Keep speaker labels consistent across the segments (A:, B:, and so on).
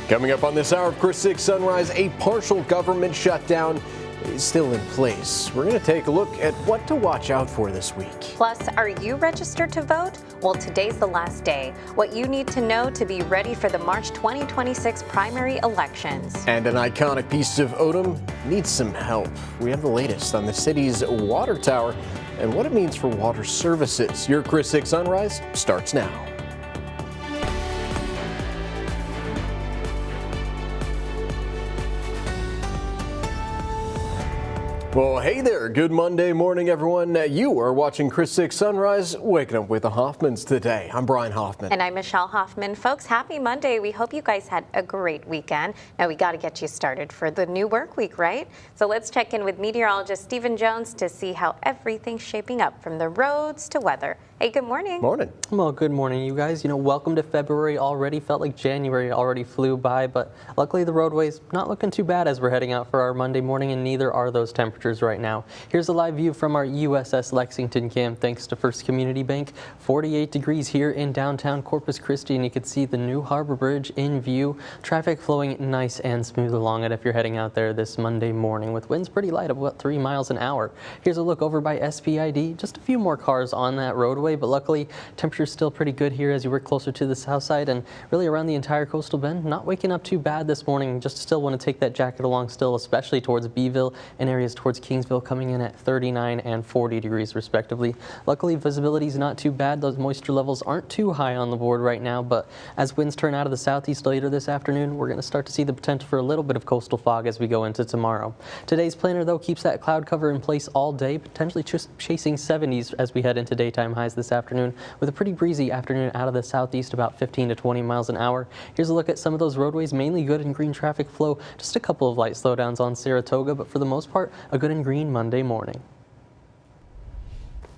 A: Coming up on this hour of Chris 6 Sunrise, a partial government shutdown is still in place. We're going to take a look at what to watch out for this week.
B: Plus, are you registered to vote? Well, today's the last day. What you need to know to be ready for the March 2026 primary elections. And
A: an iconic piece of Odem needs some help. We have the latest on the city's water tower and what it means for water services. Your Chris 6 Sunrise starts now. Well, hey there. Good Monday morning, everyone. You are watching Chris 6 Sunrise, waking up with the Hoffmans today. I'm Brian Hoffman.
B: And I'm Michelle Hoffman. Folks, happy Monday. We hope you guys had a great weekend. Now, we got to get you started for the new work week, right? So let's check in with meteorologist Stephen Jones to see how everything's shaping up from the roads to weather. Hey, good morning.
A: Morning.
C: Well, good morning, you guys. Welcome to February already. Felt like January already flew by, but luckily the roadway's not looking too bad as we're heading out for our Monday morning, and neither are those temperatures right now. Here's a live view from our USS Lexington cam thanks to First Community Bank. 48 degrees here in downtown Corpus Christi, and you can see the new Harbor Bridge in view. Traffic flowing nice and smooth along it if you're heading out there this Monday morning with winds pretty light of about 3 miles an hour. Here's a look over by SPID. Just a few more cars on that roadway, but luckily temperature's still pretty good here as you work closer to the south side and really around the entire coastal bend. Not waking up too bad this morning. Just still want to take that jacket along still, especially towards Beeville and areas towards Kingsville, coming in at 39 and 40 degrees respectively. Luckily visibility is not too bad. Those moisture levels aren't too high on the board right now, but as winds turn out of the southeast later this afternoon, we're going to start to see the potential for a little bit of coastal fog as we go into tomorrow. Today's planner though keeps that cloud cover in place all day, potentially just chasing 70s as we head into daytime highs this afternoon, with a pretty breezy afternoon out of the southeast, about 15 to 20 miles an hour. Here's a look at some of those roadways, mainly good and green traffic flow. Just a couple of light slowdowns on Saratoga, but for the most part, a good and green Monday morning.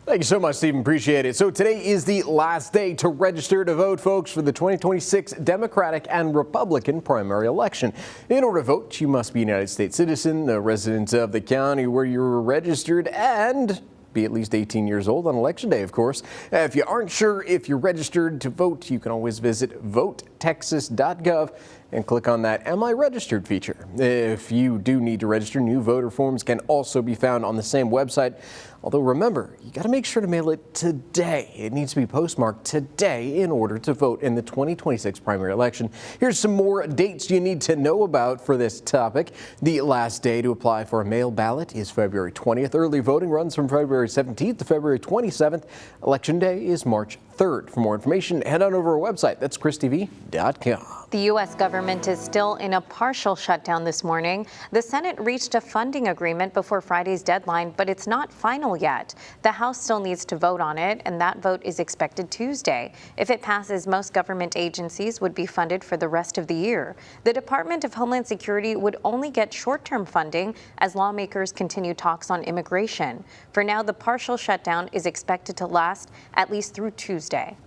A: Thank you so much, Stephen. Appreciate it. So today is the last day to register to vote, folks, for the 2026 Democratic and Republican primary election. In order to vote, you must be a United States citizen, a resident of the county where you're registered, and be at least 18 years old on election day, of course. If you aren't sure if you're registered to vote, you can always visit votetexas.gov and click on that Am I Registered feature. If you do need to register, new voter forms can also be found on the same website. Although remember, you got to make sure to mail it today. It needs to be postmarked today in order to vote in the 2026 primary election. Here's some more dates you need to know about for this topic. The last day to apply for a mail ballot is February 20th. Early voting runs from February 17th to February 27th. Election day is March 3rd. For more information, head on over to our website. That's christv.com.
B: The U.S. government is still in a partial shutdown this morning. The Senate reached a funding agreement before Friday's deadline, but it's not final yet. The House still needs to vote on it, and that vote is expected Tuesday. If it passes, most government agencies would be funded for the rest of the year. The Department of Homeland Security would only get short-term funding as lawmakers continue talks on immigration. For now, the partial shutdown is expected to last at least through Tuesday.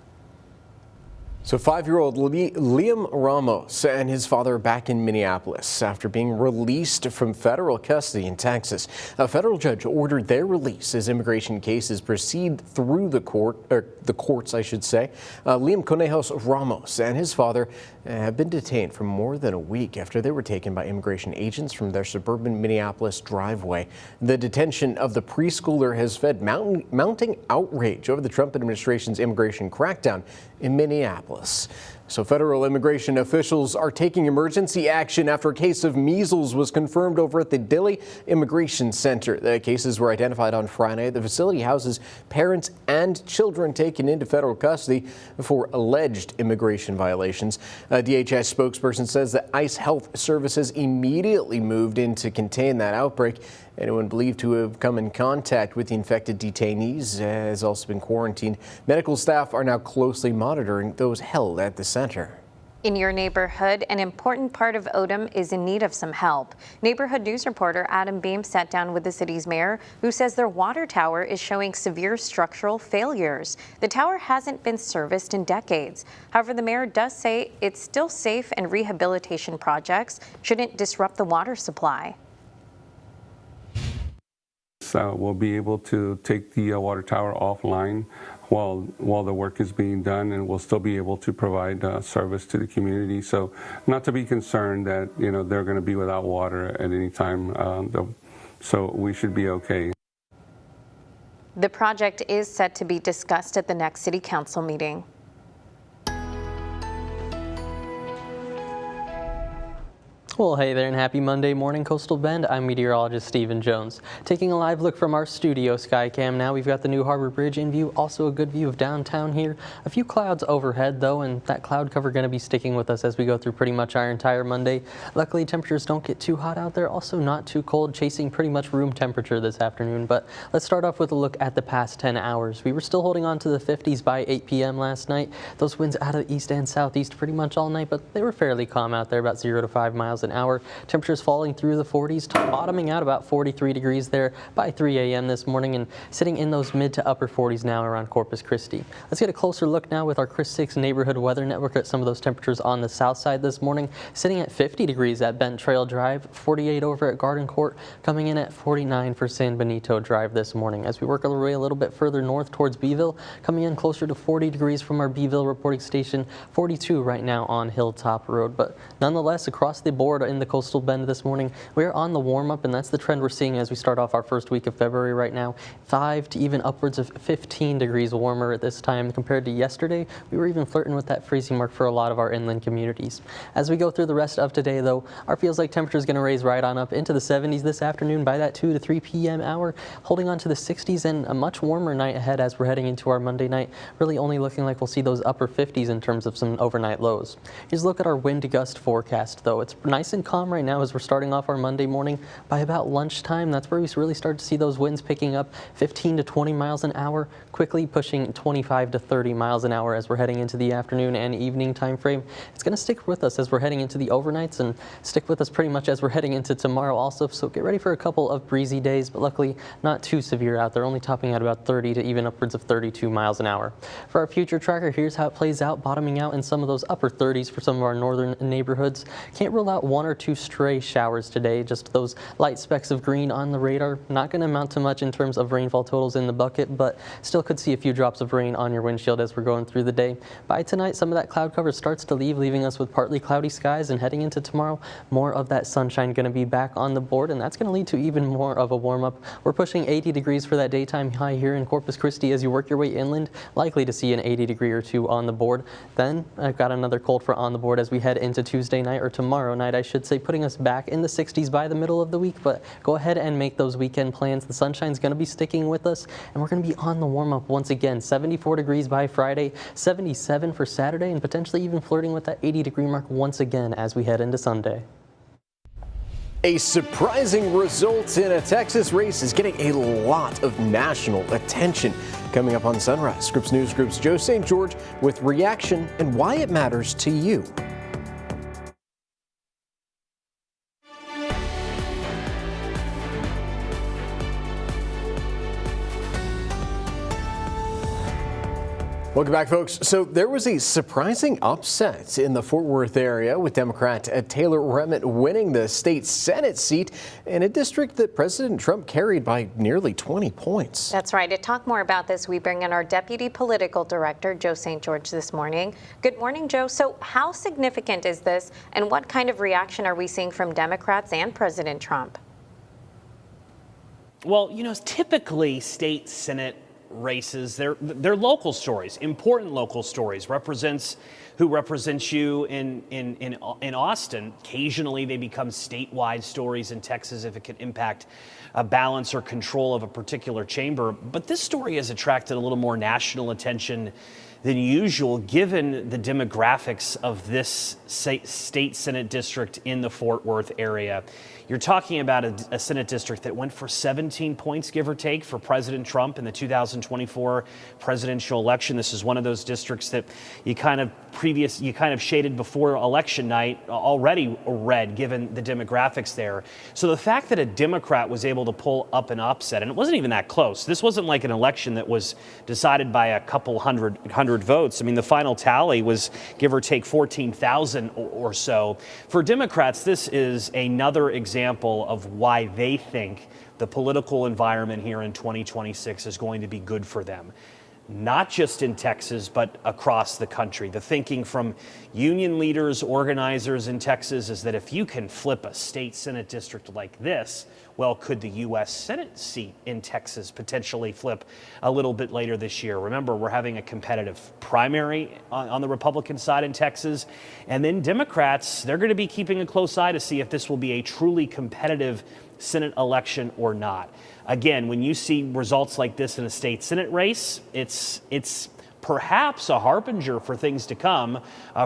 A: So 5-year-old Liam Ramos and his father are back in Minneapolis after being released from federal custody in Texas. A federal judge ordered their release as immigration cases proceed through the courts, I should say. Liam Conejos Ramos and his father have been detained for more than a week after they were taken by immigration agents from their suburban Minneapolis driveway. The detention of the preschooler has fed mounting outrage over the Trump administration's immigration crackdown in Minneapolis. So federal immigration officials are taking emergency action after a case of measles was confirmed over at the Dilley Immigration Center. The cases were identified on Friday. The facility houses parents and children taken into federal custody for alleged immigration violations. A DHS spokesperson says that ICE Health Services immediately moved in to contain that outbreak. Anyone believed to have come in contact with the infected detainees has also been quarantined. Medical staff are now closely monitoring those held at the center.
B: In your neighborhood, an important part of Odem is in need of some help. Neighborhood news reporter Adam Beam sat down with the city's mayor, who says their water tower is showing severe structural failures. The tower hasn't been serviced in decades. However, the mayor does say it's still safe and rehabilitation projects shouldn't disrupt the water supply.
D: We'll be able to take the water tower offline while the work is being done, and we'll still be able to provide service to the community. So not to be concerned that, they're going to be without water at any time. So we should be okay.
B: The project is set to be discussed at the next City Council meeting.
C: Well, hey there and happy Monday morning, Coastal Bend. I'm meteorologist Stephen Jones. Taking a live look from our studio Skycam now. We've got the New Harbor Bridge in view, also a good view of downtown here. A few clouds overhead though, and that cloud cover going to be sticking with us as we go through pretty much our entire Monday. Luckily, temperatures don't get too hot out there, also not too cold, chasing pretty much room temperature this afternoon. But let's start off with a look at the past 10 hours. We were still holding on to the 50s by 8 p.m. last night. Those winds out of the east and southeast pretty much all night, but they were fairly calm out there, about 0 to 5 miles an hour. Temperatures falling through the 40s, bottoming out about 43 degrees there by 3 a.m. this morning and sitting in those mid to upper 40s now around Corpus Christi. Let's get a closer look now with our Chris 6 neighborhood weather network at some of those temperatures on the south side this morning, sitting at 50 degrees at Bent Trail Drive, 48 over at Garden Court, coming in at 49 for San Benito Drive this morning. As we work our way a little bit further north towards Beeville, coming in closer to 40 degrees from our Beeville reporting station, 42 right now on Hilltop Road. But nonetheless, across the board in the Coastal Bend this morning, we're on the warm-up, and that's the trend we're seeing as we start off our first week of February right now. 5 to even upwards of 15 degrees warmer at this time compared to yesterday. We were even flirting with that freezing mark for a lot of our inland communities. As we go through the rest of today, though, our feels like temperature is going to raise right on up into the 70s this afternoon by that 2 to 3 p.m. hour, holding on to the 60s and a much warmer night ahead as we're heading into our Monday night. Really only looking like we'll see those upper 50s in terms of some overnight lows. Here's a look at our wind gust forecast, though. It's nice and calm right now as we're starting off our Monday morning. By about lunchtime, that's where we really start to see those winds picking up 15 to 20 miles an hour, quickly pushing 25 to 30 miles an hour as we're heading into the afternoon and evening time frame. It's going to stick with us as we're heading into the overnights and stick with us pretty much as we're heading into tomorrow also. So get ready for a couple of breezy days, but luckily not too severe out there, only topping at about 30 to even upwards of 32 miles an hour. For our future tracker, here's how it plays out, bottoming out in some of those upper 30s for some of our northern neighborhoods. Can't rule out 1 or 2 stray showers today, just those light specks of green on the radar. Not going to amount to much in terms of rainfall totals in the bucket, but still could see a few drops of rain on your windshield as we're going through the day. By tonight, some of that cloud cover starts to leave, leaving us with partly cloudy skies, and heading into tomorrow, more of that sunshine going to be back on the board, and that's going to lead to even more of a warm-up. We're pushing 80 degrees for that daytime high here in Corpus Christi as you work your way inland, likely to see an 80 degree or 2 on the board. Then I've got another cold front on the board as we head into Tuesday night, or tomorrow night I should say, putting us back in the 60s by the middle of the week. But go ahead and make those weekend plans. The sunshine's going to be sticking with us, and we're going to be on the warm-up once again. 74 degrees by Friday, 77 for Saturday, and potentially even flirting with that 80 degree mark once again as we head into Sunday.
A: A surprising result in a Texas race is getting a lot of national attention. Coming up on Sunrise, Scripps News Group's Joe St. George with reaction and why it matters to you. Welcome back, folks. So there was a surprising upset in the Fort Worth area with Democrat Taylor Remmett winning the state Senate seat in a district that President Trump carried by nearly 20 points.
B: That's right. To talk more about this, we bring in our Deputy Political Director, Joe St. George, this morning. Good morning, Joe. So how significant is this, and what kind of reaction are we seeing from Democrats and President Trump?
E: Well, typically state Senate races, they're local stories, important local stories. Who represents you in Austin. Occasionally they become statewide stories in Texas if it can impact a balance or control of a particular chamber. But this story has attracted a little more national attention than usual, given the demographics of this state Senate district in the Fort Worth area. You're talking about a Senate district that went for 17 points, give or take, for President Trump in the 2024 presidential election. This is one of those districts that you kind of shaded before election night, already red, given the demographics there. So the fact that a Democrat was able to pull up an upset, and it wasn't even that close. This wasn't like an election that was decided by a couple hundred votes. I mean, the final tally was give or take 14,000 or so. For Democrats, this is another example of why they think the political environment here in 2026 is going to be good for them. not just in Texas, but across the country. The thinking from union leaders, organizers in Texas is that if you can flip a state Senate district like this, well, could the U.S. Senate seat in Texas potentially flip a little bit later this year? Remember, we're having a competitive primary on the Republican side in Texas. And then Democrats, they're going to be keeping a close eye to see if this will be a truly competitive Senate election or not. Again, when you see results like this in a state Senate race, it's perhaps a harbinger for things to come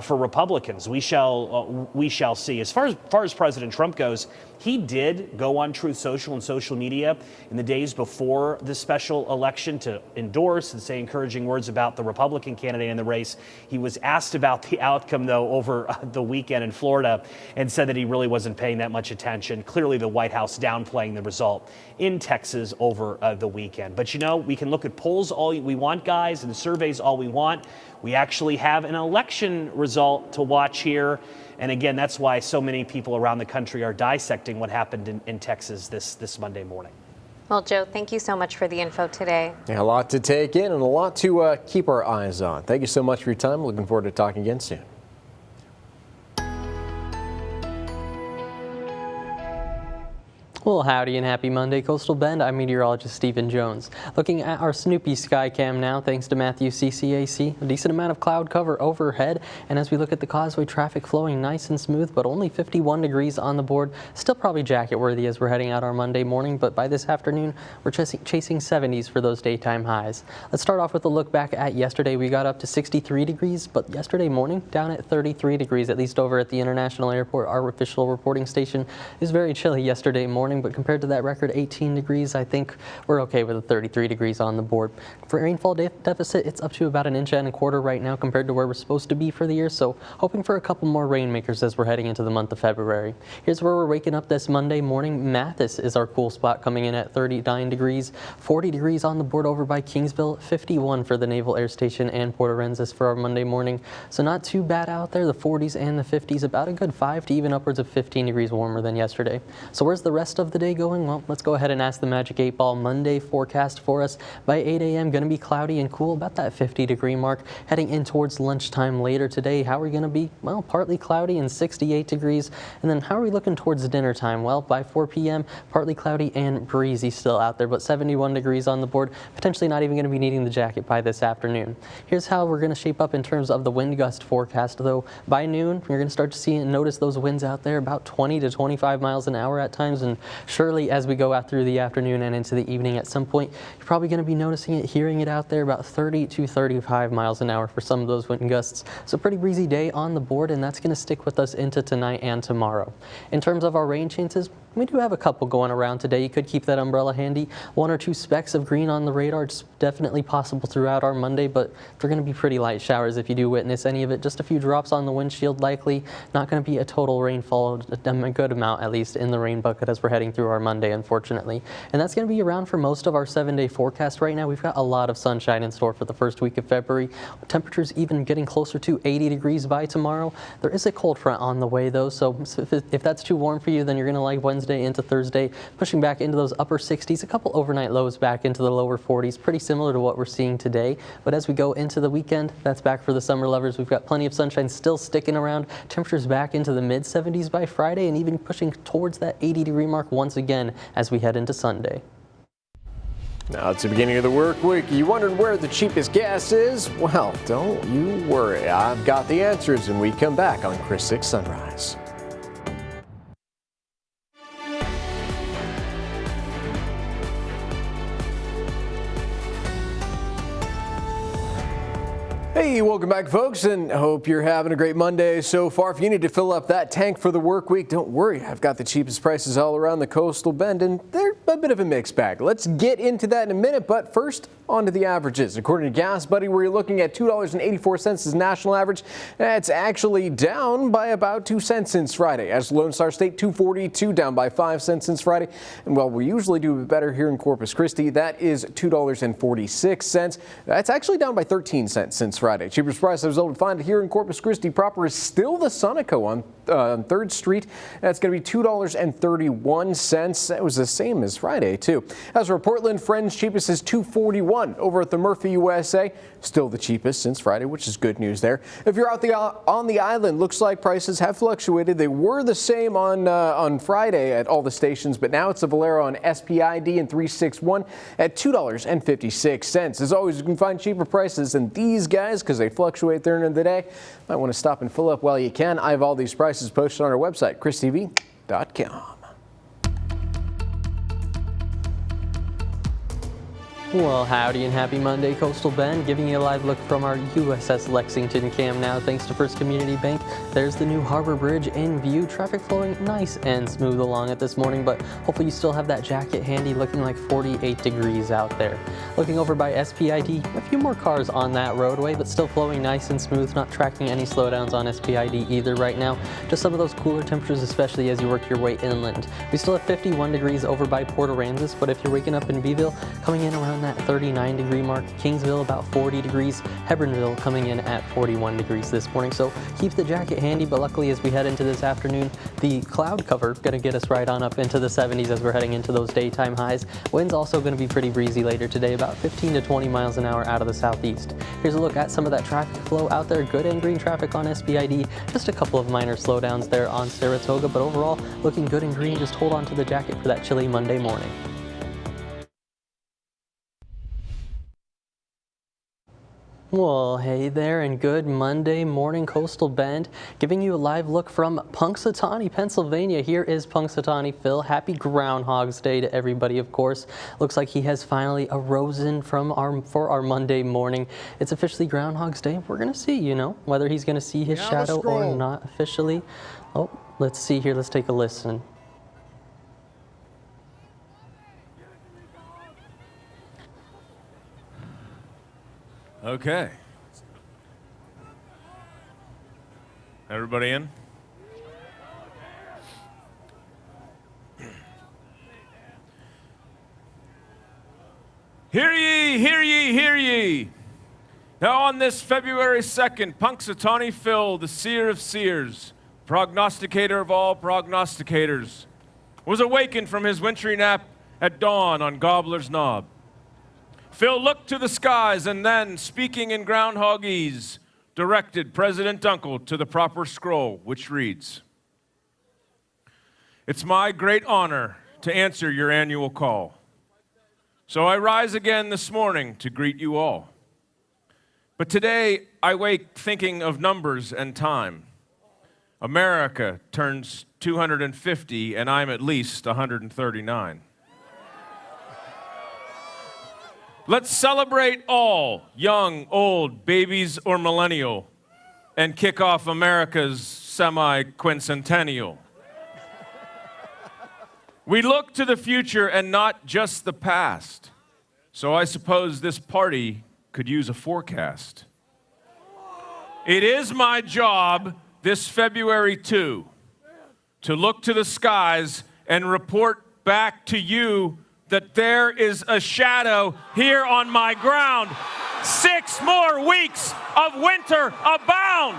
E: for Republicans. We shall see. As far as President Trump goes, he did go on Truth Social and social media in the days before the special election to endorse and say encouraging words about the Republican candidate in the race. He was asked about the outcome, though, over the weekend in Florida and said that he really wasn't paying that much attention. Clearly, the White House downplaying the result in Texas over the weekend. But, you know, we can look at polls all we want, guys, and surveys all we want. We actually have an election result to watch here. And again, that's why so many people around the country are dissecting what happened in Texas this Monday morning.
B: Well, Joe, thank you so much for the info today.
A: Yeah, a lot to take in and a lot to keep our eyes on. Thank you so much for your time. Looking forward to talking again soon.
C: Well, howdy and happy Monday, Coastal Bend. I'm meteorologist Stephen Jones. Looking at our Snoopy sky cam now, thanks to Matthew CCAC. A decent amount of cloud cover overhead, and as we look at the causeway, traffic flowing nice and smooth, but only 51 degrees on the board. Still probably jacket worthy as we're heading out our Monday morning, but by this afternoon, we're chasing 70s for those daytime highs. Let's start off with a look back at yesterday. We got up to 63 degrees, but yesterday morning down at 33 degrees, at least over at the International Airport. Our official reporting station is very chilly yesterday morning, but compared to that record 18 degrees, I think we're okay with the 33 degrees on the board. For rainfall deficit, it's up to about 1.25 inches right now compared to where we're supposed to be for the year, so hoping for a couple more rainmakers as we're heading into the month of February. Here's where we're waking up this Monday morning. Mathis is our cool spot, coming in at 39 degrees, 40 degrees on the board over by Kingsville, 51 for the Naval Air Station and Port Aransas for our Monday morning. So not too bad out there. The 40s and the 50s, about a good 5 to even upwards of 15 degrees warmer than yesterday. So where's the rest of the day going? Well, let's go ahead and ask the Magic 8 Ball. Monday forecast for us by 8 a.m. going to be cloudy and cool, about that 50-degree mark. Heading in towards lunchtime later today, how are we going to be? Well, partly cloudy and 68 degrees. And then how are we looking towards dinner time? Well, by 4 p.m., partly cloudy and breezy still out there, but 71 degrees on the board. Potentially not even going to be needing the jacket by this afternoon. Here's how we're going to shape up in terms of the wind gust forecast, though. By noon, you're going to start to see and notice those winds out there about 20 to 25 miles an hour at times, and surely as we go out through the afternoon and into the evening at some point, you're probably going to be noticing it, hearing it out there about 30 to 35 miles an hour for some of those wind gusts. So pretty breezy day on the board, and that's going to stick with us into tonight and tomorrow. In terms of our rain chances, we do have a couple going around today. You could keep that umbrella handy. 1 or 2 specks of green on the radar. It's definitely possible throughout our Monday, but they're going to be pretty light showers if you do witness any of it. Just a few drops on the windshield likely. Not going to be a total rainfall, a good amount at least in the rain bucket as we're heading through our Monday, unfortunately. And that's going to be around for most of our 7-day forecast right now. We've got a lot of sunshine in store for the first week of February. Temperatures even getting closer to 80 degrees by tomorrow. There is a cold front on the way though, so if that's too warm for you, then you're going to like Wednesday into Thursday, pushing back into those upper 60s, a couple overnight lows back into the lower 40s, pretty similar to what we're seeing today. But as we go into the weekend, that's back for the summer lovers. We've got plenty of sunshine still sticking around. Temperatures back into the mid 70s by Friday and even pushing towards that 80-degree mark once again as we head into Sunday.
A: Now it's the beginning of the work week. You wondering where the cheapest gas is? Well, don't you worry. I've got the answers when we come back on Chris 6 Sunrise. Hey, welcome back, folks, and I hope you're having a great Monday so far. If you need to fill up that tank for the work week, don't worry. I've got the cheapest prices all around the coastal bend, and they're a bit of a mixed bag. Let's get into that in a minute, but first, on to the averages. According to Gas Buddy, we're looking at $2.84 as national average. That's actually down by about 2 cents since Friday. As Lone Star State, $2.42, down by 5 cents since Friday. And while we usually do better here in Corpus Christi, that is $2.46. That's actually down by 13 cents since Friday. Friday. Cheapest price I was able to find here in Corpus Christi proper is still the Sunoco on 3rd Street. That's going to be $2.31. That was the same as Friday, too. As for Portland, Friends cheapest is $2.41 over at the Murphy USA. Still the cheapest since Friday, which is good news there. If you're out on the island, looks like prices have fluctuated. They were the same on Friday at all the stations, but now it's the Valero on SPID and 361 at $2.56. As always, you can find cheaper prices than these guys because they fluctuate during the day. Might want to stop and fill up while you can. I have all these prices posted on our website, christv.com.
C: Well, howdy and happy Monday, Coastal Bend. Giving you a live look from our USS Lexington cam now, thanks to First Community Bank. There's the new Harbor Bridge in view. Traffic flowing nice and smooth along it this morning, but hopefully you still have that jacket handy, looking like 48 degrees out there. Looking over by SPID, a few more cars on that roadway, but still flowing nice and smooth, not tracking any slowdowns on SPID either right now. Just some of those cooler temperatures, especially as you work your way inland. We still have 51 degrees over by Port Aransas, but if you're waking up in Beeville, coming in around that 39 degree mark. Kingsville about 40 degrees. Hebronville coming in at 41 degrees this morning. So keep the jacket handy, but luckily as we head into this afternoon, the cloud cover going to get us right on up into the 70s as we're heading into those daytime highs. Winds also going to be pretty breezy later today, about 15 to 20 miles an hour out of the southeast. Here's a look at some of that traffic flow out there. Good and green traffic on SPID. Just a couple of minor slowdowns there on Saratoga, but overall looking good and green. Just hold on to the jacket for that chilly Monday morning. Well, hey there and good Monday morning, Coastal Bend. Giving you a live look from Punxsutawney, Pennsylvania. Here is Punxsutawney Phil. Happy Groundhog's Day to everybody, of course. Looks like he has finally arisen for our Monday morning. It's officially Groundhog's Day. We're going to see, whether he's going to see his shadow or not officially. Oh, let's see here. Let's take a listen.
F: Okay. Everybody in? Hear ye, hear ye, hear ye. Now on this February 2nd, Punxsutawney Phil, the seer of seers, prognosticator of all prognosticators, was awakened from his wintry nap at dawn on Gobbler's Knob. Phil looked to the skies and then, speaking in groundhogese, directed President Dunkel to the proper scroll, which reads, "It's my great honor to answer your annual call. So I rise again this morning to greet you all. But today I wake thinking of numbers and time. America turns 250 and I'm at least 139. Let's celebrate all, young, old, babies, or millennial, and kick off America's semi-quincentennial. We look to the future and not just the past, so I suppose this party could use a forecast. It is my job this February too, to look to the skies and report back to you that there is a shadow here on my ground. 6 more weeks of winter abound."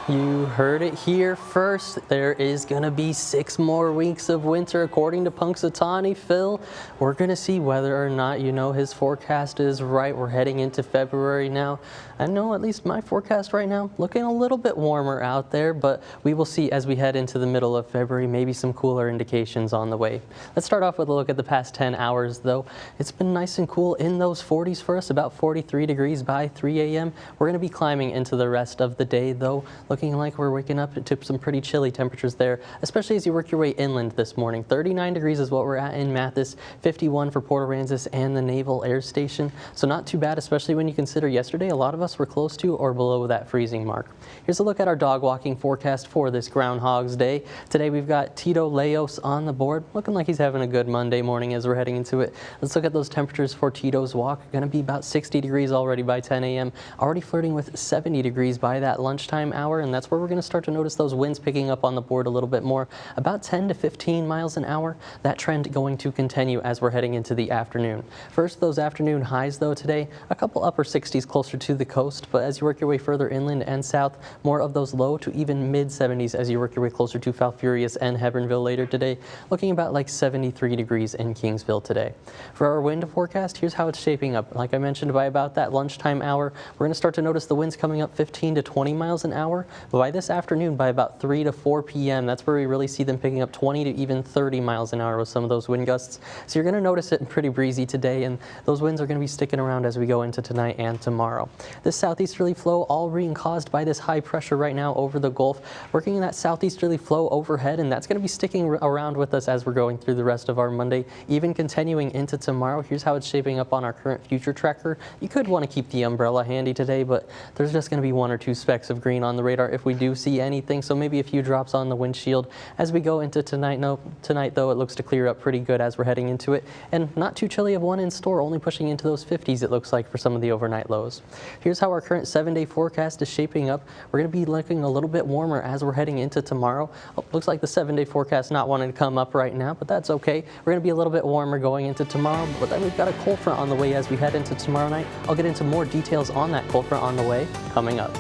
C: You heard it here first. There is going to be 6 more weeks of winter, according to Punxsutawney Phil. We're going to see whether or not, his forecast is right. We're heading into February now. I know at least my forecast right now, looking a little bit warmer out there, but we will see as we head into the middle of February, maybe some cooler indications on the way. Let's start off with a look at the past 10 hours, though. It's been nice and cool in those 40s for us, about 43 degrees by 3 a.m. We're going to be climbing into the rest of the day, though. Looking like we're waking up to some pretty chilly temperatures there, especially as you work your way inland this morning. 39 degrees is what we're at in Mathis, 51 for Port Aransas and the Naval Air Station. So not too bad, especially when you consider yesterday a lot of us were close to or below that freezing mark. Here's a look at our dog walking forecast for this Groundhog's Day. Today we've got Tito Leos on the board, looking like he's having a good Monday morning as we're heading into it. Let's look at those temperatures for Tito's walk. Going to be about 60 degrees already by 10 a.m. Already flirting with 70 degrees by that lunchtime hour. and that's where we're going to start to notice those winds picking up on the board a little bit more, about 10 to 15 miles an hour. That trend going to continue as we're heading into the afternoon. First, those afternoon highs, though, today, a couple upper 60s closer to the coast, but as you work your way further inland and south, more of those low to even mid 70s as you work your way closer to Falfurrias and Hebronville later today, looking about like 73 degrees in Kingsville today. For our wind forecast, here's how it's shaping up. Like I mentioned, by about that lunchtime hour, we're going to start to notice the winds coming up 15 to 20 miles an hour. But by this afternoon, by about 3 to 4 p.m., that's where we really see them picking up 20 to even 30 miles an hour with some of those wind gusts. So you're going to notice it pretty breezy today, and those winds are going to be sticking around as we go into tonight and tomorrow. This southeasterly flow all being caused by this high pressure right now over the Gulf, working in that southeasterly flow overhead, and that's going to be sticking around with us as we're going through the rest of our Monday, even continuing into tomorrow. Here's how it's shaping up on our current future tracker. You could want to keep the umbrella handy today, but there's just going to be 1 or 2 specks of green on the radar if we do see anything, so maybe a few drops on the windshield as we go into tonight. No, tonight, though, it looks to clear up pretty good as we're heading into it, and not too chilly of one in store, only pushing into those 50s, it looks like, for some of the overnight lows. Here's how our current 7-day forecast is shaping up. We're going to be looking a little bit warmer as we're heading into tomorrow. Looks like the 7-day forecast not wanting to come up right now, but that's okay. We're going to be a little bit warmer going into tomorrow, but then we've got a cold front on the way as we head into tomorrow night. I'll get into more details on that cold front on the way coming up.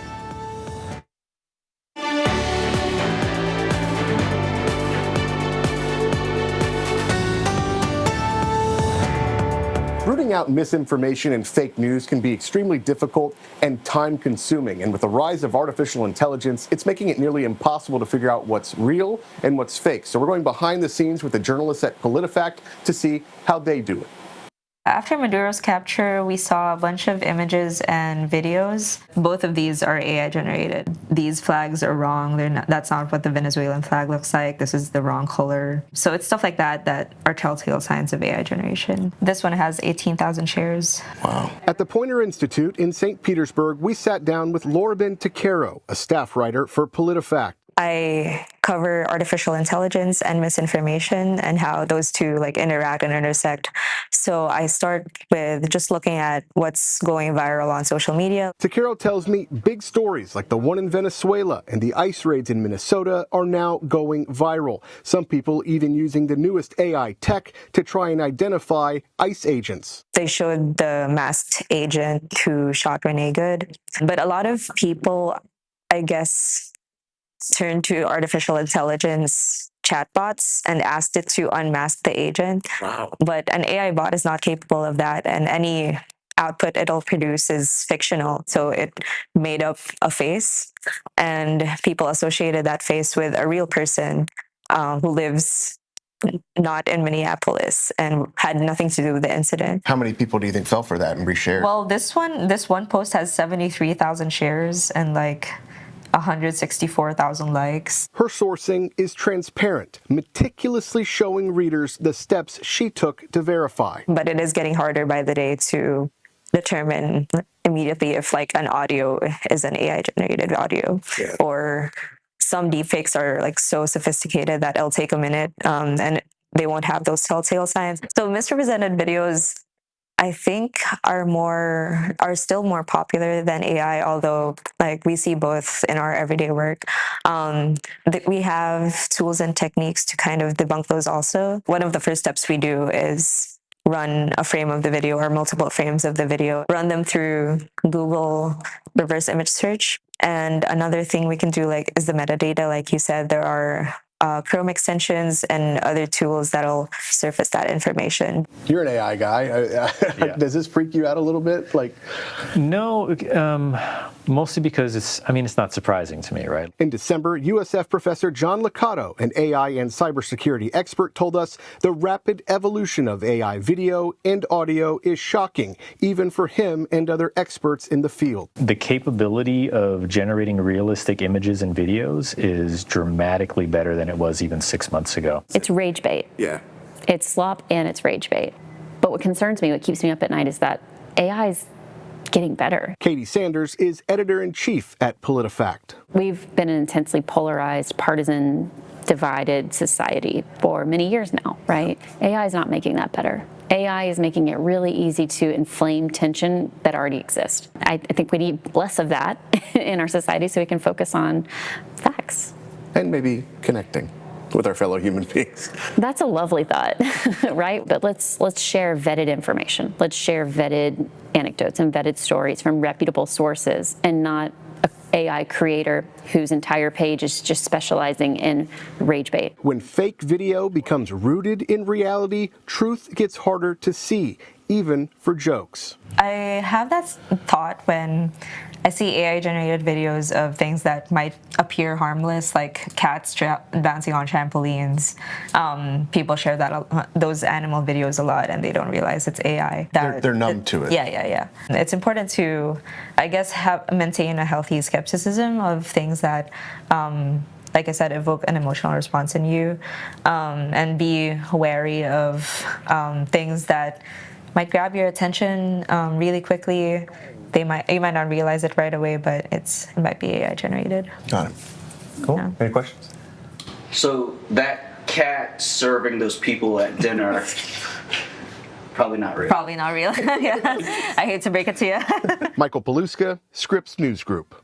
G: Rooting out misinformation and fake news can be extremely difficult and time-consuming. And with the rise of artificial intelligence, it's making it nearly impossible to figure out what's real and what's fake. So we're going behind the scenes with the journalists at PolitiFact to see how they do it.
H: After Maduro's capture, we saw a bunch of images and videos. Both of these are AI generated. These flags are wrong. That's not what the Venezuelan flag looks like. This is the wrong color. So it's stuff like that that are telltale signs of AI generation. This one has 18,000 shares.
G: Wow. At the Poynter Institute in St. Petersburg, we sat down with Lorabin Takero, a staff writer for PolitiFact.
H: I cover artificial intelligence and misinformation and how those two interact and intersect. So I start with just looking at what's going viral on social media.
G: Takero tells me big stories like the one in Venezuela and the ICE raids in Minnesota are now going viral. Some people even using the newest AI tech to try and identify ICE agents.
H: They showed the masked agent who shot Renee Good. But a lot of people, I guess, turned to artificial intelligence chatbots and asked it to unmask the agent.
G: Wow.
H: But an AI bot is not capable of that, and any output it'll produce is fictional. So it made up a face, and people associated that face with a real person who lives not in Minneapolis and had nothing to do with the incident.
G: How many people do you think fell for that and reshared?
H: Well, this one post has 73,000 shares and 164,000 likes.
G: Her sourcing is transparent, meticulously showing readers the steps she took to verify.
H: But it is getting harder by the day to determine immediately if an audio is an AI-generated audio.
G: Yeah.
H: Or some deepfakes are so sophisticated that it'll take a minute and they won't have those telltale signs. So misrepresented videos, I think, are still more popular than AI, although we see both in our everyday work. We have tools and techniques to kind of debunk those also. One of the first steps we do is run a frame of the video or multiple frames of the video, run them through Google reverse image search. And another thing we can do is the metadata. Like you said, there are Chrome extensions and other tools that'll surface that information.
G: You're an AI guy.
I: Yeah.
G: Does this freak you out a little bit?
I: No, mostly because it's not surprising to me, right?
G: In December, USF professor John Liccato, an AI and cybersecurity expert, told us the rapid evolution of AI video and audio is shocking, even for him and other experts in the field.
I: The capability of generating realistic images and videos is dramatically better than it was even 6 months ago.
J: It's rage bait.
G: Yeah.
J: It's slop and it's rage bait. But what concerns me, what keeps me up at night, is that AI is getting better.
G: Katie Sanders is editor-in-chief at PolitiFact.
J: We've been an intensely polarized, partisan, divided society for many years now, right? AI is not making that better. AI is making it really easy to inflame tension that already exists. I think we need less of that in our society so we can focus on facts.
G: And maybe connecting with our fellow human beings.
J: That's a lovely thought, right? But let's share vetted information. Let's share vetted anecdotes and vetted stories from reputable sources, and not an AI creator whose entire page is just specializing in rage bait.
G: When fake video becomes rooted in reality, truth gets harder to see, even for jokes.
H: I have that thought when I see AI-generated videos of things that might appear harmless, like cats bouncing on trampolines. People share those animal videos a lot, and they don't realize it's AI.
G: They're numb to it.
H: Yeah. It's important to, I guess, maintain a healthy skepticism of things that, like I said, evoke an emotional response in you, and be wary of things that might grab your attention really quickly. You might not realize it right away, but it might be AI generated.
G: Got it. Cool. Yeah. Any questions?
K: So that cat serving those people at dinner, probably not real.
H: Probably not real. Yeah. I hate to break it to you.
G: Michael Paluska, Scripps News Group.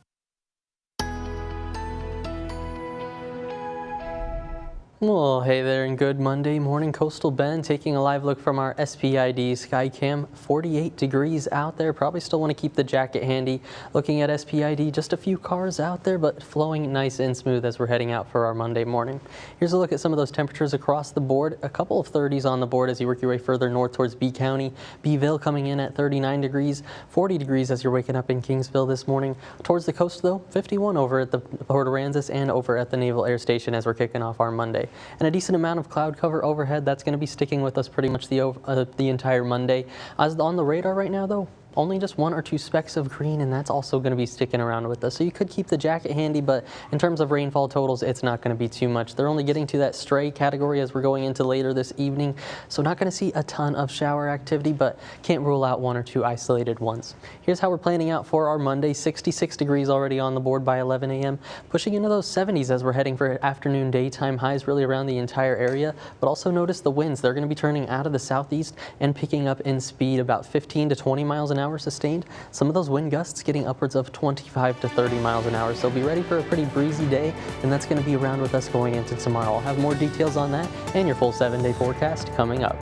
C: Well, hey there, and good Monday morning, Coastal Bend. Taking a live look from our SPID Skycam. 48 degrees out there. Probably still want to keep the jacket handy. Looking at SPID, just a few cars out there, but flowing nice and smooth as we're heading out for our Monday morning. Here's a look at some of those temperatures across the board. A couple of 30s on the board as you work your way further north towards B County. Beeville coming in at 39 degrees, 40 degrees as you're waking up in Kingsville this morning. Towards the coast, though, 51 over at the Port Aransas and over at the Naval Air Station as we're kicking off our Monday. And a decent amount of cloud cover overhead. That's going to be sticking with us pretty much the entire Monday. As on the radar right now, though, only just 1 or 2 specks of green, and that's also going to be sticking around with us. So you could keep the jacket handy, but in terms of rainfall totals, it's not going to be too much. They're only getting to that stray category as we're going into later this evening, so not going to see a ton of shower activity, but can't rule out 1 or 2 isolated ones. Here's how we're planning out for our Monday. 66 degrees already on the board by 11 a.m., pushing into those 70s as we're heading for afternoon daytime highs really around the entire area. But also notice the winds. They're going to be turning out of the southeast and picking up in speed, about 15 to 20 miles an hour sustained. Some of those wind gusts getting upwards of 25 to 30 miles an hour. So be ready for a pretty breezy day, and that's going to be around with us going into tomorrow. I'll have more details on that and your full 7-day forecast coming up.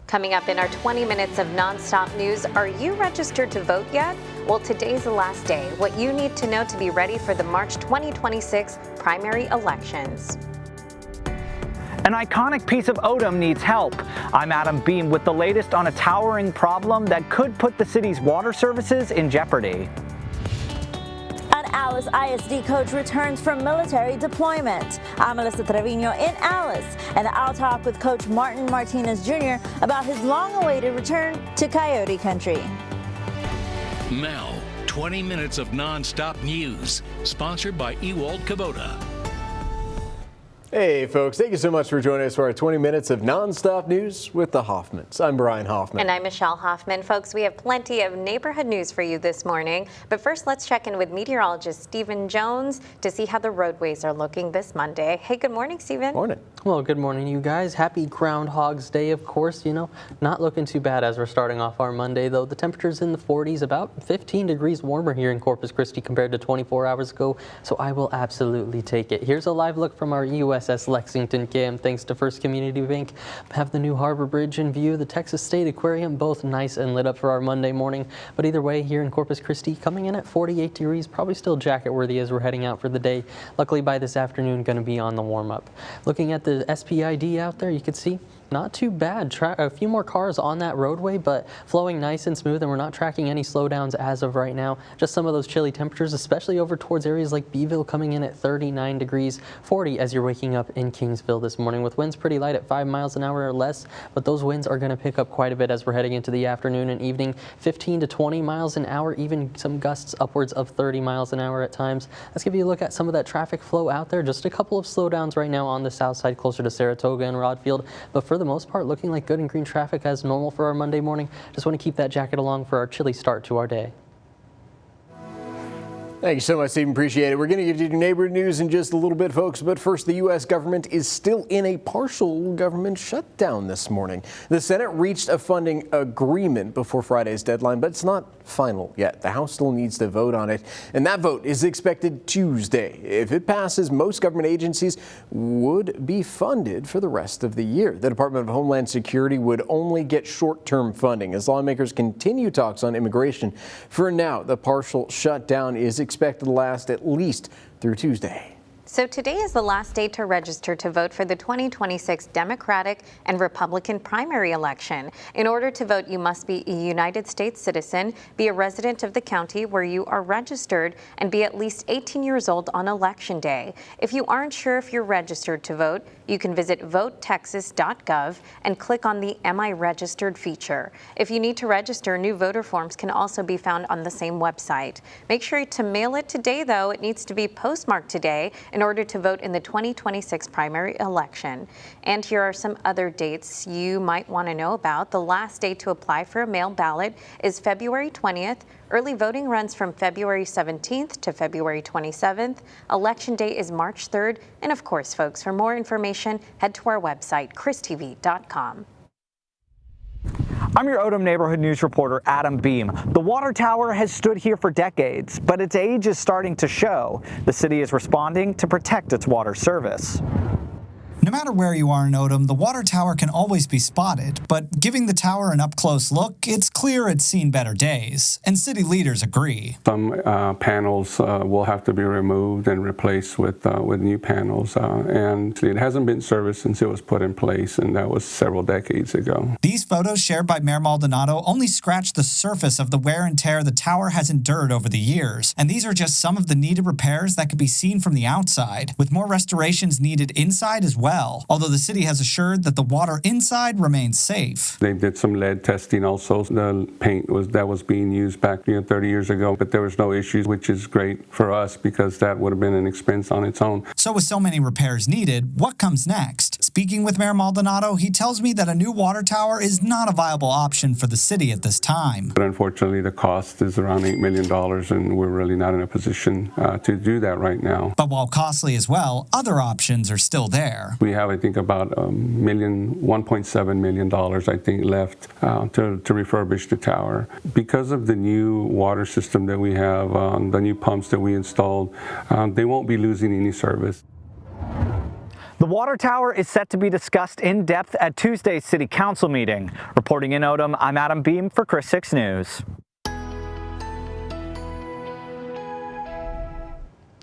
B: Coming up in our 20 minutes of nonstop news, are you registered to vote yet? Well, today's the last day. What you need to know to be ready for the March 2026 primary elections.
L: An iconic piece of Odem needs help. I'm Adam Beam with the latest on a towering problem that could put the city's water services in jeopardy.
M: An Alice ISD coach returns from military deployment. I'm Melissa Trevino in Alice, and I'll talk with Coach Martin Martinez Jr. about his long-awaited return to Coyote Country.
N: Now, 20 minutes of non-stop news, sponsored by Ewald Kubota.
A: Hey folks, thank you so much for joining us for our 20 minutes of non-stop news with the Hoffmans. I'm Brian Hoffman.
B: And I'm Michelle Hoffman. Folks, we have plenty of neighborhood news for you this morning. But first, let's check in with meteorologist Stephen Jones to see how the roadways are looking this Monday. Hey, good morning, Stephen.
A: Morning.
C: Well, good morning, you guys. Happy Groundhog's Day, of course. You know, not looking too bad as we're starting off our Monday, though. The temperature's in the 40s, about 15 degrees warmer here in Corpus Christi compared to 24 hours ago, so I will absolutely take it. Here's a live look from our USS Lexington cam. Thanks to First Community Bank. Have the new Harbor Bridge in view, the Texas State Aquarium, both nice and lit up for our Monday morning. But either way, here in Corpus Christi, coming in at 48 degrees, probably still jacket worthy as we're heading out for the day. Luckily, by this afternoon, going to be on the warm up. Looking at the SPID out there, you can see not too bad. A few more cars on that roadway, but flowing nice and smooth, and we're not tracking any slowdowns as of right now. Just some of those chilly temperatures, especially over towards areas like Beeville, coming in at 39 degrees, 40 as you're waking up in Kingsville this morning, with winds pretty light at 5 miles an hour or less, but those winds are going to pick up quite a bit as we're heading into the afternoon and evening. 15 to 20 miles an hour, even some gusts upwards of 30 miles an hour at times. Let's give you a look at some of that traffic flow out there. Just a couple of slowdowns right now on the south side closer to Saratoga and Rodfield, but for the most part, looking like good and green traffic as normal for our Monday morning. Just want to keep that jacket along for our chilly start to our day.
A: Thank you so much, Stephen. Appreciate it. We're going to get to your neighborhood news in just a little bit, folks. But first, the U.S. government is still in a partial government shutdown this morning. The Senate reached a funding agreement before Friday's deadline, but it's not final yet. The House still needs to vote on it, and that vote is expected Tuesday. If it passes, most government agencies would be funded for the rest of the year. The Department of Homeland Security would only get short-term funding as lawmakers continue talks on immigration. For now, the partial shutdown is expected to last at least through Tuesday.
B: So today is the last day to register to vote for the 2026 Democratic and Republican primary election. In order to vote, you must be a United States citizen, be a resident of the county where you are registered, and be at least 18 years old on Election Day. If you aren't sure if you're registered to vote, you can visit votetexas.gov and click on the Am I Registered feature. If you need to register, new voter forms can also be found on the same website. Make sure to mail it today, though. It needs to be postmarked today in order to vote in the 2026 primary election. And here are some other dates you might want to know about. The last day to apply for a mail ballot is February 20th. Early voting runs from February 17th to February 27th. Election day is March 3rd. And of course, folks, for more information, head to our website, christv.com.
L: I'm your Odem neighborhood news reporter, Adam Beam. The water tower has stood here for decades, but its age is starting to show. The city is responding to protect its water service.
O: No matter where you are in Odem, the water tower can always be spotted, but giving the tower an up-close look, it's clear it's seen better days, and city leaders agree.
D: Some panels will have to be removed and replaced with new panels, and it hasn't been serviced since it was put in place, and that was several decades ago.
O: These photos shared by Mayor Maldonado only scratch the surface of the wear and tear the tower has endured over the years, and these are just some of the needed repairs that could be seen from the outside, with more restorations needed inside as well. Although the city has assured that the water inside remains safe.
D: They did some lead testing also. The paint that was being used back 30 years ago, but there was no issues, which is great for us because that would have been an expense on its own.
O: So with so many repairs needed, what comes next? Speaking with Mayor Maldonado, he tells me that a new water tower is not a viable option for the city at this time.
D: But unfortunately, the cost is around $8 million, and we're really not in a position to do that right now.
O: But while costly as well, other options are still there.
D: We have, I think, about $1.7 million, I think, left to refurbish the tower. Because of the new water system that we have, the new pumps that we installed, they won't be losing any service.
L: The water tower is set to be discussed in depth at Tuesday's City Council meeting. Reporting in Odem, I'm Adam Beam for Chris 6 News.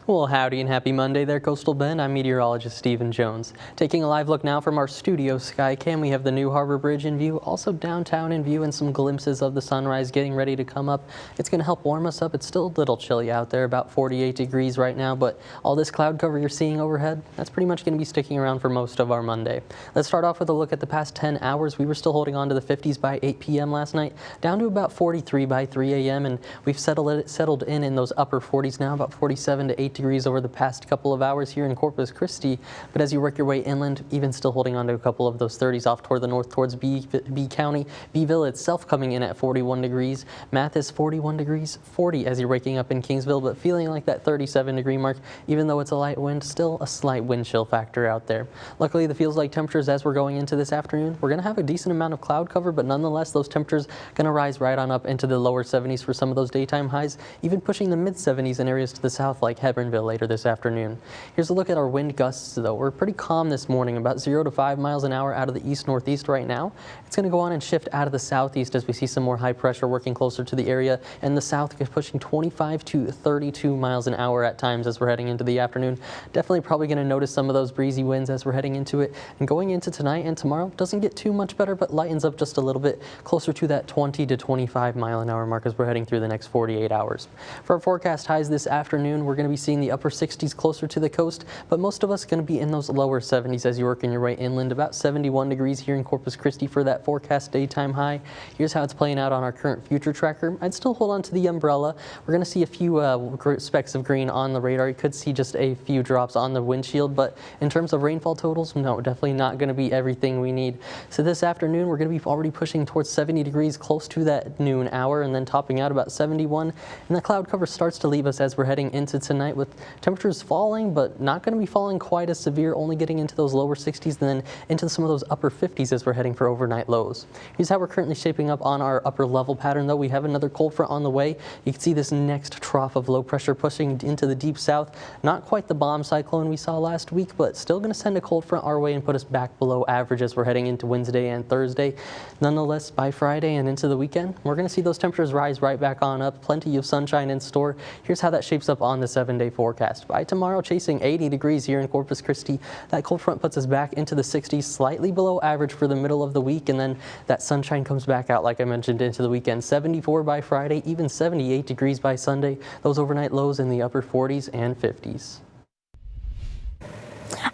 C: Well, howdy and happy Monday there, Coastal Bend. I'm meteorologist Stephen Jones. Taking a live look now from our studio sky cam, we have the New Harbor Bridge in view, also downtown in view, and some glimpses of the sunrise getting ready to come up. It's going to help warm us up. It's still a little chilly out there, about 48 degrees right now, but all this cloud cover you're seeing overhead, that's pretty much going to be sticking around for most of our Monday. Let's start off with a look at the past 10 hours. We were still holding on to the 50s by 8 p.m. last night, down to about 43 by 3 a.m., and we've settled in those upper 40s now, about 47 to 8 degrees over the past couple of hours here in Corpus Christi. But as you work your way inland, even still holding on to a couple of those 30s off toward the north towards B County. Beeville itself coming in at 41 degrees. Mathis 41 degrees, 40 as you're waking up in Kingsville, but feeling like that 37 degree mark, even though it's a light wind, still a slight wind chill factor out there. Luckily, the feels like temperatures as we're going into this afternoon, we're going to have a decent amount of cloud cover, but nonetheless, those temperatures going to rise right on up into the lower 70s for some of those daytime highs, even pushing the mid 70s in areas to the south like Hebronville later this afternoon. Here's a look at our wind gusts, though. We're pretty calm this morning, about 0 to 5 miles an hour out of the east-northeast right now. It's going to go on and shift out of the southeast as we see some more high pressure working closer to the area, and the south is pushing 25 to 32 miles an hour at times as we're heading into the afternoon. Definitely probably going to notice some of those breezy winds as we're heading into it. And going into tonight and tomorrow, doesn't get too much better, but lightens up just a little bit closer to that 20 to 25 mile an hour mark as we're heading through the next 48 hours. For our forecast highs this afternoon, we're going to be seeing in the upper 60s closer to the coast, but most of us going to be in those lower 70s as you work in your way inland. About 71 degrees here in Corpus Christi for that forecast daytime high. Here's how it's playing out on our current future tracker. I'd still hold on to the umbrella. We're going to see a few specks of green on the radar. You could see just a few drops on the windshield, but in terms of rainfall totals, no, definitely not going to be everything we need. So this afternoon, we're going to be already pushing towards 70 degrees close to that noon hour, and then topping out about 71. And the cloud cover starts to leave us as we're heading into tonight, with temperatures falling, but not going to be falling quite as severe, only getting into those lower 60s and then into some of those upper 50s as we're heading for overnight lows. Here's how we're currently shaping up on our upper level pattern, though. We have another cold front on the way. You can see this next trough of low pressure pushing into the deep south. Not quite the bomb cyclone we saw last week, but still going to send a cold front our way and put us back below average as we're heading into Wednesday and Thursday. Nonetheless, by Friday and into the weekend, we're going to see those temperatures rise right back on up. Plenty of sunshine in store. Here's how that shapes up on the 7-day forecast. By tomorrow, chasing 80 degrees here in Corpus Christi. That cold front puts us back into the 60s, slightly below average for the middle of the week, and then that sunshine comes back out, like I mentioned, into the weekend. 74 by Friday, even 78 degrees by Sunday. Those overnight lows in the upper 40s and 50s.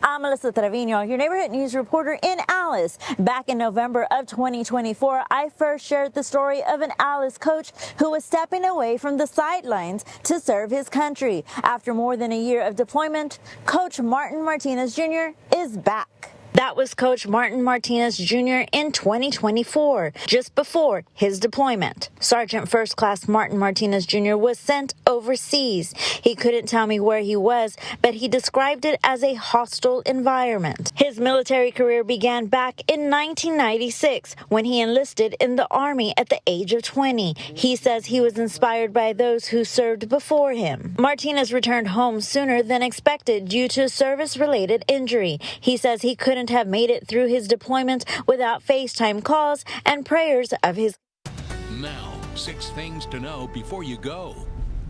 M: I'm Melissa Trevino, your neighborhood news reporter in Alice. Back in November of 2024, I first shared the story of an Alice coach who was stepping away from the sidelines to serve his country. After more than a year of deployment, Coach Martin Martinez Jr. is back. That was Coach Martin Martinez Jr. in 2024, just before his deployment. Sergeant First Class Martin Martinez Jr. was sent overseas. He couldn't tell me where he was, but he described it as a hostile environment. His military career began back in 1996 when he enlisted in the Army at the age of 20. He says he was inspired by those who served before him. Martinez returned home sooner than expected due to a service-related injury. He says he couldn't have made it through his deployment without FaceTime calls and prayers of his.
N: Now, 6 things to know before you go.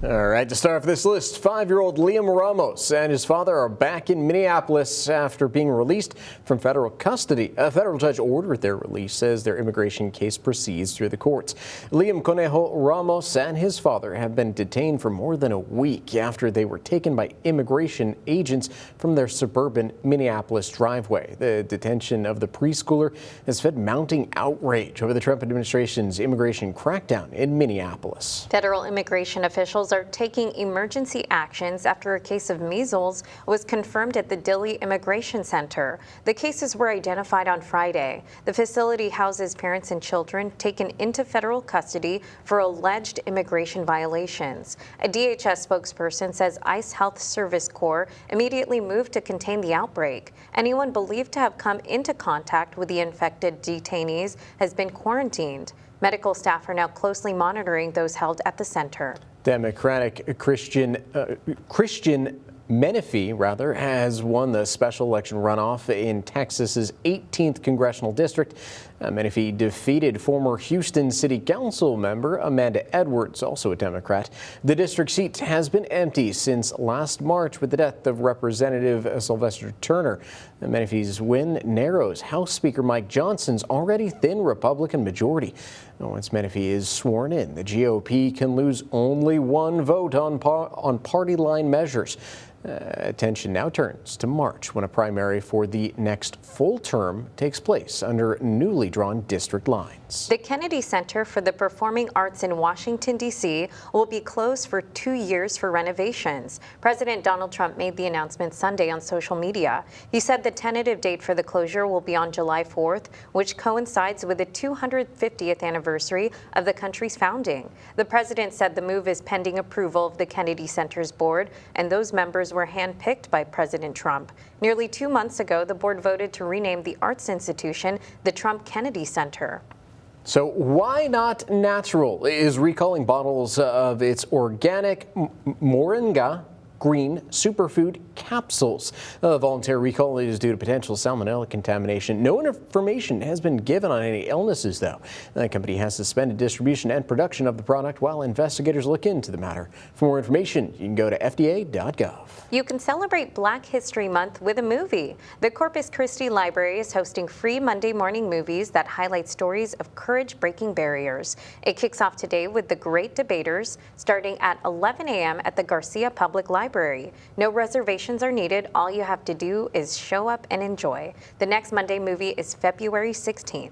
A: All right, to start off this list, 5-year-old Liam Ramos and his father are back in Minneapolis after being released from federal custody. A federal judge ordered their release as their immigration case proceeds through the courts. Liam Conejo Ramos and his father have been detained for more than a week after they were taken by immigration agents from their suburban Minneapolis driveway. The detention of the preschooler has fed mounting outrage over the Trump administration's immigration crackdown in Minneapolis.
B: Federal immigration officials are taking emergency actions after a case of measles was confirmed at the Dilley Immigration Center. The cases were identified on Friday. The facility houses parents and children taken into federal custody for alleged immigration violations. A DHS spokesperson says ICE Health Service Corps immediately moved to contain the outbreak. Anyone believed to have come into contact with the infected detainees has been quarantined. Medical staff are now closely monitoring those held at the center.
A: Democratic Christian Menifee, has won the special election runoff in Texas's 18th congressional district. Menifee defeated former Houston City Council member Amanda Edwards, also a Democrat. The district seat has been empty since last March with the death of Representative Sylvester Turner. Menifee's win narrows House Speaker Mike Johnson's already thin Republican majority. Once Menifee is sworn in, the GOP can lose only one vote on party line measures. Attention now turns to March when a primary for the next full term takes place under newly drawn district lines.
B: The Kennedy Center for the Performing Arts in Washington, D.C. will be closed for 2 years for renovations. President Donald Trump made the announcement Sunday on social media. He said the tentative date for the closure will be on July 4th, which coincides with the 250th anniversary of the country's founding. The president said the move is pending approval of the Kennedy Center's board, and those members were handpicked by President Trump. Nearly 2 months ago, the board voted to rename the arts institution the Trump Kennedy Center.
A: So why not natural is recalling bottles of its organic moringa green superfood capsules. A voluntary recall is due to potential salmonella contamination. No information has been given on any illnesses, though. The company has suspended distribution and production of the product while investigators look into the matter. For more information, you can go to fda.gov.
B: You can celebrate Black History Month with a movie. The Corpus Christi Library is hosting free Monday morning movies that highlight stories of courage breaking barriers. It kicks off today with The Great Debaters, starting at 11 a.m. at the Garcia Public Library. library. No reservations are needed. All you have to do is show up and enjoy. The next Monday movie is February 16th.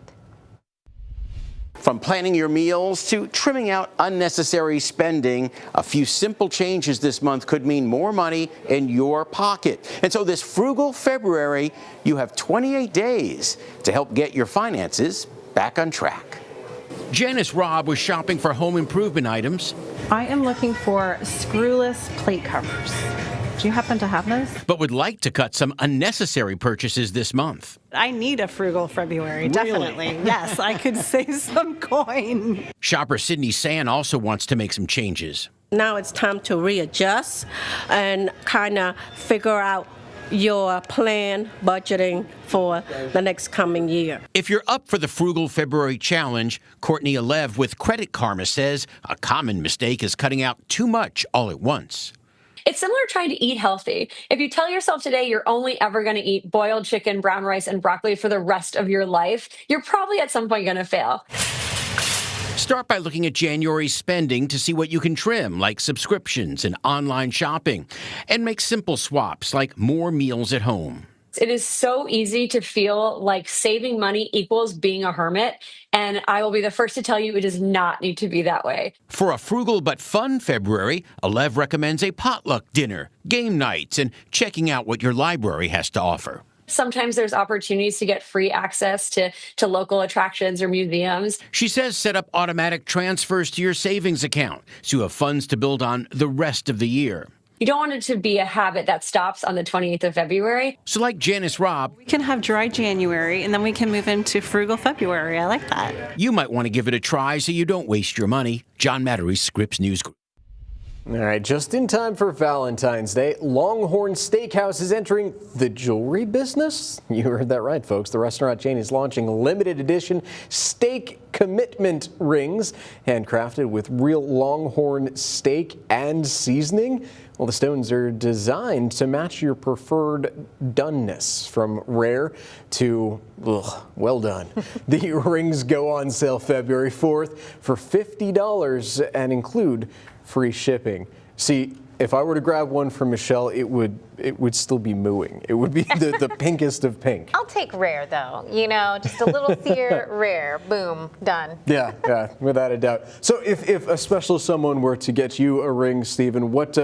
P: From planning your meals to trimming out unnecessary spending, a few simple changes this month could mean more money in your pocket. And so this frugal February, you have 28 days to help get your finances back on track. Janice Robb was shopping for home improvement items.
Q: I am looking for screwless plate covers. Do you happen to have those?
P: But would like to cut some unnecessary purchases this month.
Q: I need a frugal February, definitely. Yes, I could save some coin.
P: Shopper Sydney San also wants to make some changes.
R: Now it's time to readjust and kind of figure out your plan, budgeting for the next coming year.
P: If you're up for the Frugal February Challenge, Courtney Alev with Credit Karma says a common mistake is cutting out too much all at once.
S: It's similar to trying to eat healthy. If you tell yourself today you're only ever going to eat boiled chicken, brown rice, and broccoli for the rest of your life, you're probably at some point going to fail.
P: Start by looking at January's spending to see what you can trim, like subscriptions and online shopping, and make simple swaps like more meals at home.
S: It is so easy to feel like saving money equals being a hermit, and I will be the first to tell you it does not need to be that way.
P: For a frugal but fun February, Alev recommends a potluck dinner, game nights, and checking out what your library has to offer.
S: Sometimes there's opportunities to get free access to local attractions or museums.
P: She says set up automatic transfers to your savings account so you have funds to build on the rest of the year.
S: You don't want it to be a habit that stops on the 28th of February.
P: So like Janice Robb,
Q: We can have dry January, and then we can move into frugal February. I like that.
P: you might want to give it a try so you don't waste your money. John Mattery, Scripps News Group.
A: All right, just in time for Valentine's Day, Longhorn Steakhouse is entering the jewelry business. You heard that right, folks. The restaurant chain is launching limited edition steak commitment rings, handcrafted with real Longhorn steak and seasoning. Well, the stones are designed to match your preferred doneness, from rare to well done. The rings go on sale February 4th for $50 and include free shipping. See, if I were to grab one from Michelle, it would still be mooing. It would be the pinkest of pink.
B: I'll take rare, though. You know, just a little sear, rare. Boom, done.
A: Yeah, without a doubt. So if a special someone were to get you a ring, Stephen, what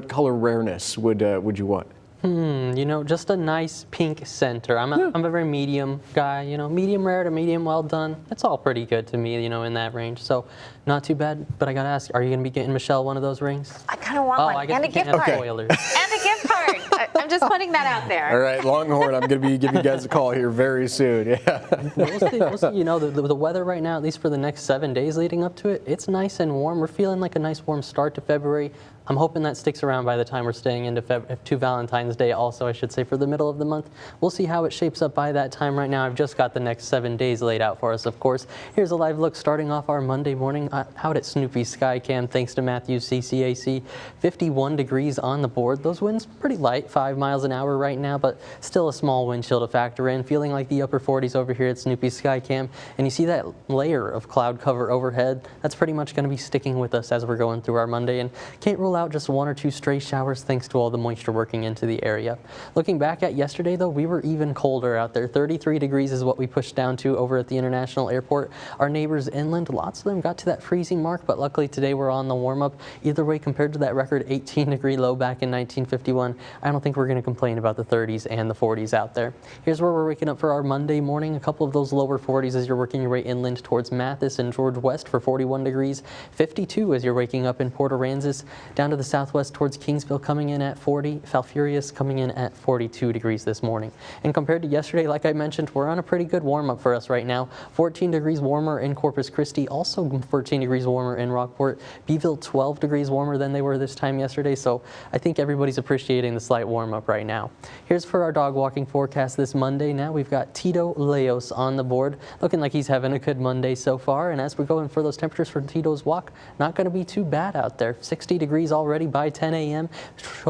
A: color rareness would you want?
C: You know, just a nice pink center. I'm a very medium guy, you know, medium rare to medium well done. It's all pretty good to me, you know, in that range. So not too bad, but I gotta ask, are you gonna be getting Michelle one of those rings?
B: I kind of want one.
C: I guess
B: And a
C: we can't
B: gift
C: have
B: card.
C: spoilers.
B: And a gift card. I'm just putting that out there.
A: All right, Longhorn, I'm going to be giving you guys a call here very soon. Yeah.
C: We'll see. You know, the weather right now, at least for the next 7 days leading up to it, it's nice and warm. We're feeling like a nice warm start to February. I'm hoping that sticks around by the time we're staying into to Valentine's Day also, I should say, for the middle of the month. We'll see how it shapes up by that time. Right now, I've just got the next 7 days laid out for us, of course. Here's a live look starting off our Monday morning out at Snoopy's Skycam, thanks to Matthew's CCAC. 51 degrees on the board. Those winds pretty light, 5 miles an hour right now, but still a small wind chill to factor in. Feeling like the upper 40s over here at Snoopy's Skycam. And you see that layer of cloud cover overhead? That's pretty much going to be sticking with us as we're going through our Monday, and can't rule out just 1 or 2 stray showers thanks to all the moisture working into the area. Looking back at yesterday, though, we were even colder out there. 33 degrees is what we pushed down to over at the International Airport. Our neighbors inland, lots of them got to that freezing mark, but luckily today we're on the warm-up. Either way, compared to that record 18-degree low back in 1951, I don't think we're going to complain about the 30s and the 40s out there. Here's where we're waking up for our Monday morning. A couple of those lower 40s as you're working your way inland towards Mathis and George West for 41 degrees. 52 as you're waking up in Port Aransas. Down to the southwest towards Kingsville coming in at 40. Falfurrias coming in at 42 degrees this morning. And compared to yesterday, like I mentioned, we're on a pretty good warm-up for us right now. 14 degrees warmer in Corpus Christi, also 14 degrees warmer in Rockport. Beeville 12 degrees warmer than they were this time yesterday, so I think everybody's appreciating the slight warm-up right now. Here's for our dog walking forecast this Monday. Now we've got Tito Leos on the board, looking like he's having a good Monday so far, and as we're going for those temperatures for Tito's walk, not going to be too bad out there. 60 degrees already by 10 a.m.,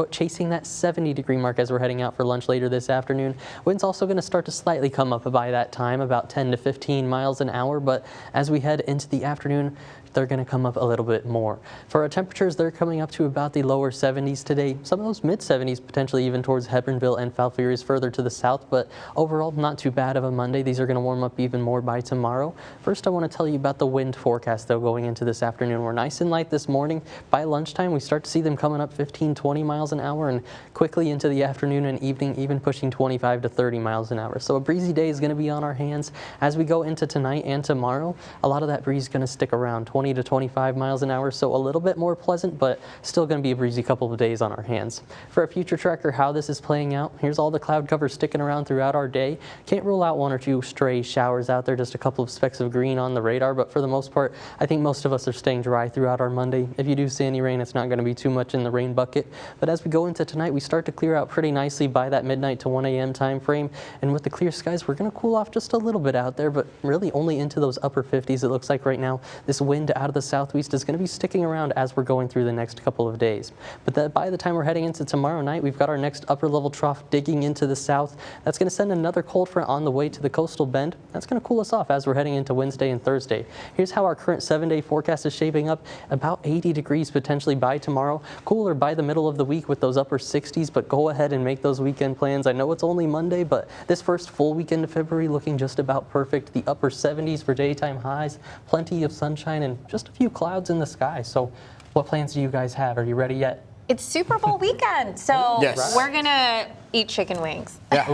C: chasing that 70-degree mark as we're heading out for lunch later this afternoon. Wind's also going to start to slightly come up by that time, about 10 to 15 miles an hour, but as we head into the afternoon, they're going to come up a little bit more. For our temperatures, they're coming up to about the lower 70s today. Some of those mid 70s, potentially even towards Hebronville and Falfurrias further to the south, but overall not too bad of a Monday. These are going to warm up even more by tomorrow. First, I want to tell you about the wind forecast, though, going into this afternoon. We're nice and light this morning. By lunchtime, we start to see them coming up 15, 20 miles an hour, and quickly into the afternoon and evening, even pushing 25 to 30 miles an hour. So a breezy day is going to be on our hands. As we go into tonight and tomorrow, a lot of that breeze is going to stick around 20 to 25 miles an hour, so a little bit more pleasant, but still going to be a breezy couple of days on our hands. For a future tracker, how this is playing out, here's all the cloud cover sticking around throughout our day. Can't rule out one or two stray showers out there, just a couple of specks of green on the radar, but for the most part, I think most of us are staying dry throughout our Monday. If you do see any rain, it's not going to be too much in the rain bucket, but as we go into tonight, we start to clear out pretty nicely by that midnight to 1 a.m. time frame, and with the clear skies, we're going to cool off just a little bit out there, but really only into those upper 50s it looks like right now. This wind out of the southwest is going to be sticking around as we're going through the next couple of days. But by the time we're heading into tomorrow night, we've got our next upper level trough digging into the south. That's going to send another cold front on the way to the coastal bend. That's going to cool us off as we're heading into Wednesday and Thursday. Here's how our current 7-day forecast is shaping up. About 80 degrees potentially by tomorrow. Cooler by the middle of the week with those upper 60s, but go ahead and make those weekend plans. I know it's only Monday, but this first full weekend of February looking just about perfect. The upper 70s for daytime highs, plenty of sunshine, and just a few clouds in the sky. So what plans do you guys have? Are you ready yet?
B: It's Super Bowl weekend, so
A: Yes.
B: we're going to eat chicken wings.
A: Yeah.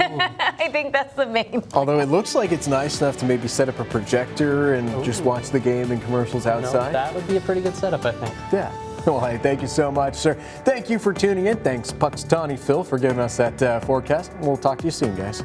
B: I think that's the main point.
A: Although it looks like it's nice enough to maybe set up a projector and just watch the game and commercials outside.
C: No, that would be a pretty good setup, I think.
A: Yeah. Well, hey, thank you so much, sir. Thank you for tuning in. Thanks, Punxsutawney Phil, for giving us that forecast. We'll talk to you soon, guys.